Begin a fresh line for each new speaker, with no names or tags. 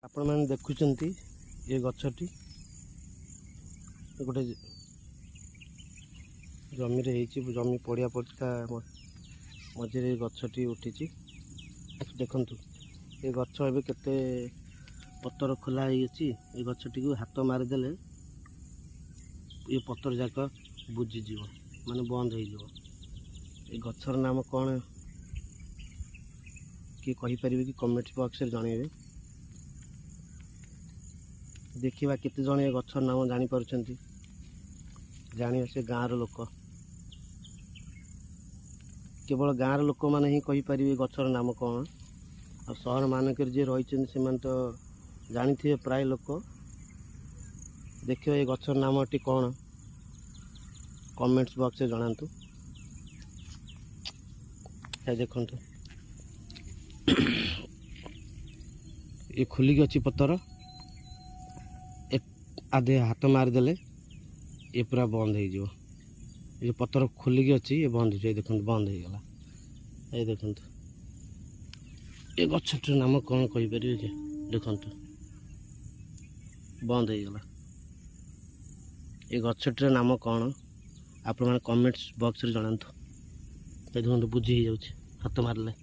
आपण मैंने देखुंट ये गछटी गोटे जमी जमी पड़िया पड़ता मझे गछटी उठी देखु ये गछ ए केते पतर खोला ये गछटी को हाथ मारिदेले ये पतर जाक बुझीज माने बंद हो गछर नाम कौन किए कहीपर कि कमेंट बॉक्स में जनइबे। देखा केते जन ये गछर नाम जापर जाना से गाँव लोक केवल गाँव लोक मैंने ही कहीपर गछर नाम कौन और सहर मानक जी रही से तो जानी थे प्राय लोक देखिए ये गछर नाम टी कौन कमेंट्स बॉक्स में जनातु। देखु ये खुलिक अच्छी पतर आधे हाथ मारिदेले ये पूरा बंद हो पतर खोलिक अच्छी ये बंद हो देखो बंद हो गला। ये देखु ये गछटर नाम कौन कहीपर देखु बंद हो गला। ये गछटर नाम कौन आप कमेंट्स बॉक्स में जनातु। देखो बुझी हाथ मारे।